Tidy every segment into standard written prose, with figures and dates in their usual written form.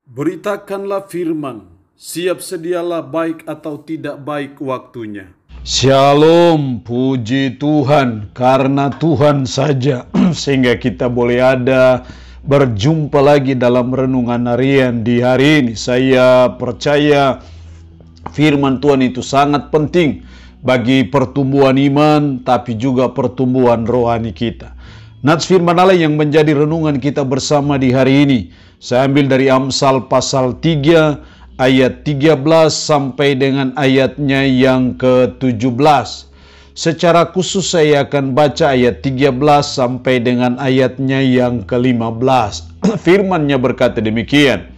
Beritakanlah firman, siap sedialah baik atau tidak baik waktunya. Shalom, puji Tuhan, karena Tuhan saja sehingga kita boleh ada berjumpa lagi dalam renungan harian di hari ini. Saya percaya firman Tuhan itu sangat penting bagi pertumbuhan iman, tapi juga pertumbuhan rohani kita. Nats firman Allah yang menjadi renungan kita bersama di hari ini, saya ambil dari Amsal pasal 3 ayat 13 sampai dengan ayatnya yang ke-17. Secara khusus saya akan baca ayat 13 sampai dengan ayatnya yang ke-15. Firman-Nya berkata demikian.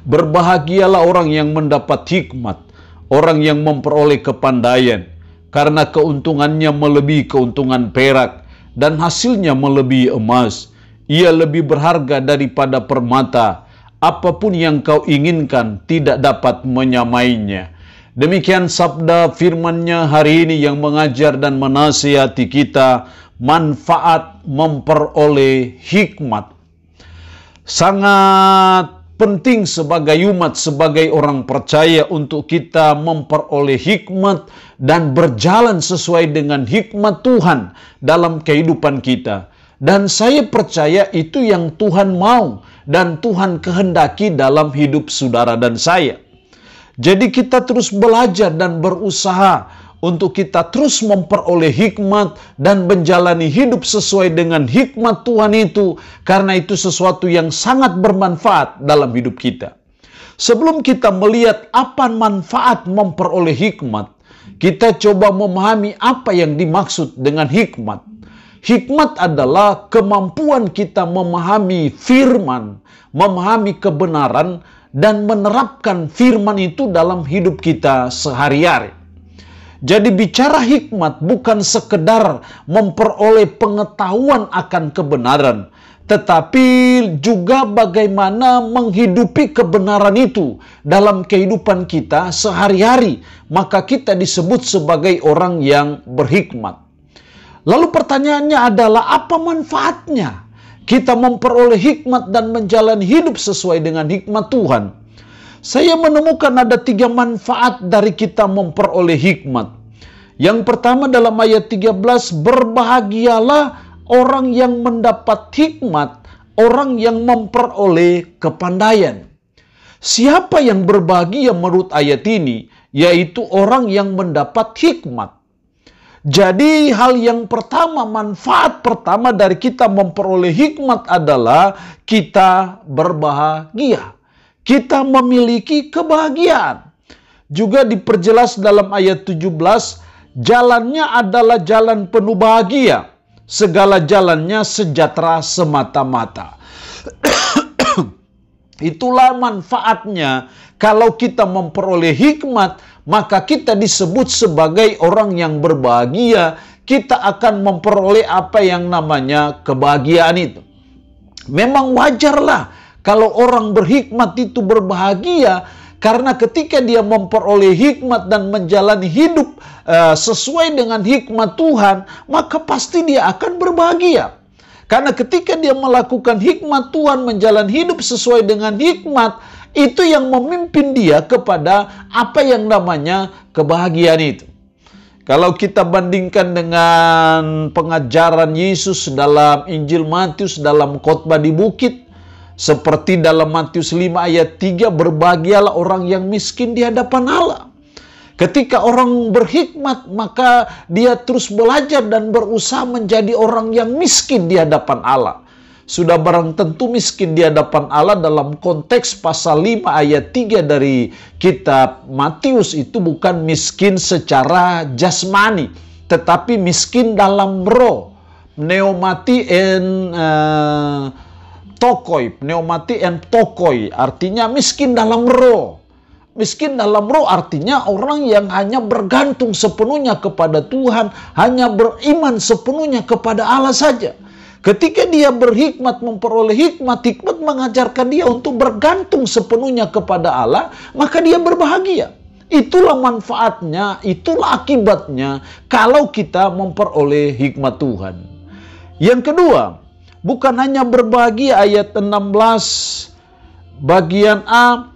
Berbahagialah orang yang mendapat hikmat, orang yang memperoleh kepandaian, karena keuntungannya melebihi keuntungan perak, dan hasilnya melebihi emas. Ia lebih berharga daripada permata. Apapun yang kau inginkan tidak dapat menyamainya. Demikian sabda firman-Nya hari ini yang mengajar dan menasihati kita manfaat memperoleh hikmat. Sangat penting sebagai umat, sebagai orang percaya untuk kita memperoleh hikmat dan berjalan sesuai dengan hikmat Tuhan dalam kehidupan kita. Dan saya percaya itu yang Tuhan mau dan Tuhan kehendaki dalam hidup saudara dan saya. Jadi kita terus belajar dan berusaha untuk kita terus memperoleh hikmat dan menjalani hidup sesuai dengan hikmat Tuhan itu, karena itu sesuatu yang sangat bermanfaat dalam hidup kita. Sebelum kita melihat apa manfaat memperoleh hikmat, kita coba memahami apa yang dimaksud dengan hikmat. Hikmat adalah kemampuan kita memahami firman, memahami kebenaran, dan menerapkan firman itu dalam hidup kita sehari-hari. Jadi bicara hikmat bukan sekedar memperoleh pengetahuan akan kebenaran, tetapi juga bagaimana menghidupi kebenaran itu dalam kehidupan kita sehari-hari. Maka kita disebut sebagai orang yang berhikmat. Lalu pertanyaannya adalah apa manfaatnya kita memperoleh hikmat dan menjalani hidup sesuai dengan hikmat Tuhan? Saya menemukan ada 3 manfaat dari kita memperoleh hikmat. Yang pertama dalam ayat 13, berbahagialah orang yang mendapat hikmat, orang yang memperoleh kepandaian. Siapa yang berbahagia menurut ayat ini? Yaitu orang yang mendapat hikmat. Jadi hal yang pertama, manfaat pertama dari kita memperoleh hikmat adalah kita berbahagia. Kita memiliki kebahagiaan. Juga diperjelas dalam ayat 17, jalannya adalah jalan penuh bahagia. Segala jalannya sejahtera semata-mata. Itulah manfaatnya kalau kita memperoleh hikmat, maka kita disebut sebagai orang yang berbahagia. Kita akan memperoleh apa yang namanya kebahagiaan itu. Memang wajarlah kalau orang berhikmat itu berbahagia, karena ketika dia memperoleh hikmat dan menjalani hidup sesuai dengan hikmat Tuhan, maka pasti dia akan berbahagia. Karena ketika dia melakukan hikmat Tuhan, menjalani hidup sesuai dengan hikmat, itu yang memimpin dia kepada apa yang namanya kebahagiaan itu. Kalau kita bandingkan dengan pengajaran Yesus dalam Injil Matius, dalam khotbah di bukit, seperti dalam Matius 5 ayat 3, berbahagialah orang yang miskin di hadapan Allah. Ketika orang berhikmat, maka dia terus belajar dan berusaha menjadi orang yang miskin di hadapan Allah. Sudah barang tentu miskin di hadapan Allah dalam konteks pasal 5 ayat 3 dari kitab Matius itu bukan miskin secara jasmani, tetapi miskin dalam roh. Pneumati en tokoi, pneumati en tokoi, artinya miskin dalam roh. Miskin dalam roh artinya orang yang hanya bergantung sepenuhnya kepada Tuhan, hanya beriman sepenuhnya kepada Allah saja. Ketika dia berhikmat, memperoleh hikmat, hikmat mengajarkan dia untuk bergantung sepenuhnya kepada Allah, maka dia berbahagia. Itulah manfaatnya, itulah akibatnya kalau kita memperoleh hikmat Tuhan. Yang kedua, bukan hanya berbahagia ayat 16, Bagian A,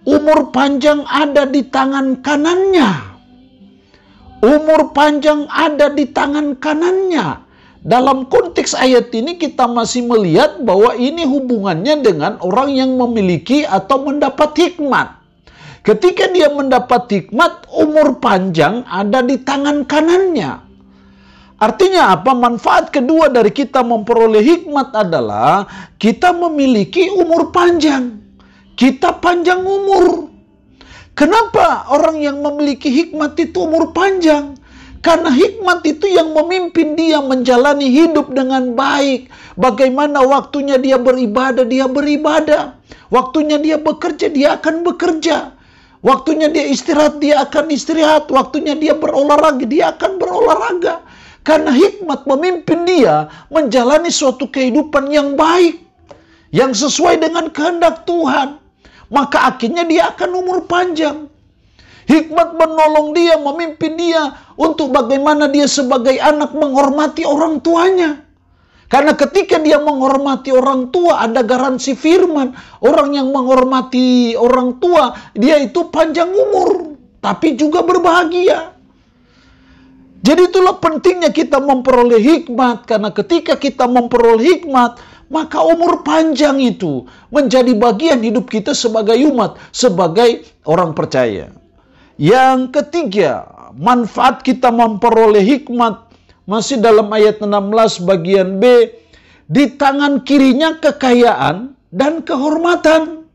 umur panjang ada di tangan kanannya. Umur panjang ada di tangan kanannya. Dalam konteks ayat ini kita masih melihat bahwa ini hubungannya dengan orang yang memiliki atau mendapat hikmat. Ketika dia mendapat hikmat, umur panjang ada di tangan kanannya. Artinya apa? Manfaat kedua dari kita memperoleh hikmat adalah kita memiliki umur panjang. Kita panjang umur. Kenapa orang yang memiliki hikmat itu umur panjang? Karena hikmat itu yang memimpin dia menjalani hidup dengan baik. Bagaimana waktunya dia beribadah, dia beribadah. Waktunya dia bekerja, dia akan bekerja. Waktunya dia istirahat, dia akan istirahat. Waktunya dia berolahraga, dia akan berolahraga. Karena hikmat memimpin dia menjalani suatu kehidupan yang baik. Yang sesuai dengan kehendak Tuhan. Maka akhirnya dia akan umur panjang. Hikmat menolong dia, memimpin dia untuk bagaimana dia sebagai anak menghormati orang tuanya. Karena ketika dia menghormati orang tua, ada garansi firman. Orang yang menghormati orang tua, dia itu panjang umur, tapi juga berbahagia. Jadi itulah pentingnya kita memperoleh hikmat. Karena ketika kita memperoleh hikmat, maka umur panjang itu menjadi bagian hidup kita sebagai umat, sebagai orang percaya. Yang ketiga, manfaat kita memperoleh hikmat, masih dalam ayat 16 bagian B, di tangan kirinya kekayaan dan kehormatan.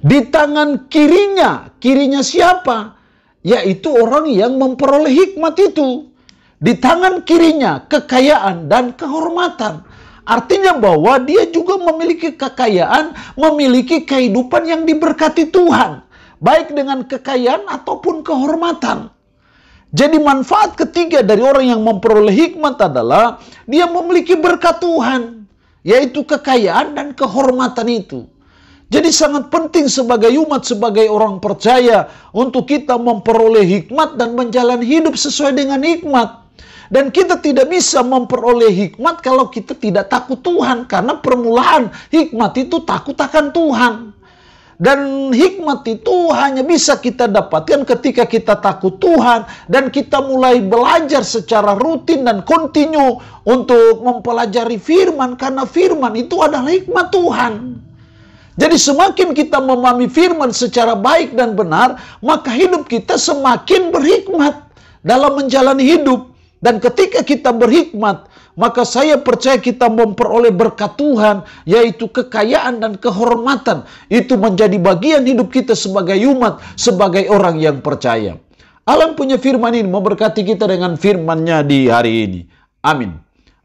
Di tangan kirinya, kirinya siapa? Yaitu orang yang memperoleh hikmat itu. Di tangan kirinya kekayaan dan kehormatan. Artinya bahwa dia juga memiliki kekayaan, memiliki kehidupan yang diberkati Tuhan. Baik dengan kekayaan ataupun kehormatan. Jadi manfaat ketiga dari orang yang memperoleh hikmat adalah dia memiliki berkat Tuhan. Yaitu kekayaan dan kehormatan itu. Jadi sangat penting sebagai umat, sebagai orang percaya untuk kita memperoleh hikmat dan menjalani hidup sesuai dengan hikmat. Dan kita tidak bisa memperoleh hikmat kalau kita tidak takut Tuhan. Karena permulaan hikmat itu takut akan Tuhan. Dan hikmat itu hanya bisa kita dapatkan ketika kita takut Tuhan. Dan kita mulai belajar secara rutin dan kontinu untuk mempelajari firman. Karena firman itu adalah hikmat Tuhan. Jadi semakin kita memahami firman secara baik dan benar, maka hidup kita semakin berhikmat dalam menjalani hidup. Dan ketika kita berhikmat, maka saya percaya kita memperoleh berkat Tuhan, yaitu kekayaan dan kehormatan. Itu menjadi bagian hidup kita sebagai umat, sebagai orang yang percaya. Allah punya firman ini memberkati kita dengan firman-Nya di hari ini. Amin.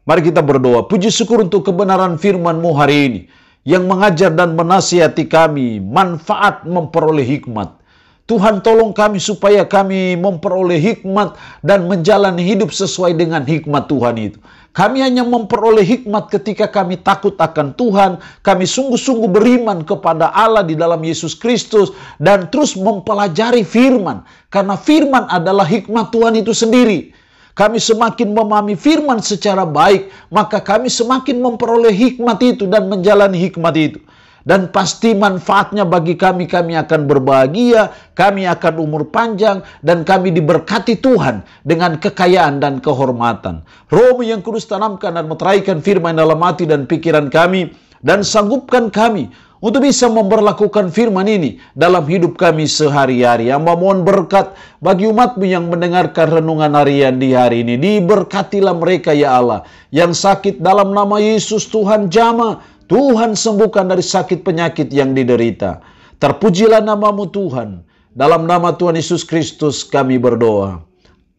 Mari kita berdoa. Puji syukur untuk kebenaran firman-Mu hari ini, yang mengajar dan menasihati kami manfaat memperoleh hikmat. Tuhan tolong kami supaya kami memperoleh hikmat dan menjalani hidup sesuai dengan hikmat Tuhan itu. Kami hanya memperoleh hikmat ketika kami takut akan Tuhan, kami sungguh-sungguh beriman kepada Allah di dalam Yesus Kristus, dan terus mempelajari firman. Karena firman adalah hikmat Tuhan itu sendiri. Kami semakin memahami firman secara baik, maka kami semakin memperoleh hikmat itu dan menjalani hikmat itu. Dan pasti manfaatnya bagi kami, kami akan berbahagia, kami akan umur panjang, dan kami diberkati Tuhan dengan kekayaan dan kehormatan. Roh-Mu yang kudus tanamkan dan meteraikan firman dalam hati dan pikiran kami, dan sanggupkan kami untuk bisa memperlakukan firman ini dalam hidup kami sehari-hari. Hamba mohon berkat bagi umat-Mu yang mendengarkan renungan harian di hari ini. Diberkatilah mereka ya Allah, yang sakit dalam nama Yesus Tuhan jamah. Tuhan sembuhkan dari sakit penyakit yang diderita. Terpujilah nama-Mu Tuhan. Dalam nama Tuhan Yesus Kristus kami berdoa.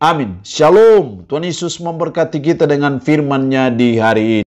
Amin. Shalom. Tuhan Yesus memberkati kita dengan firman-Nya di hari ini.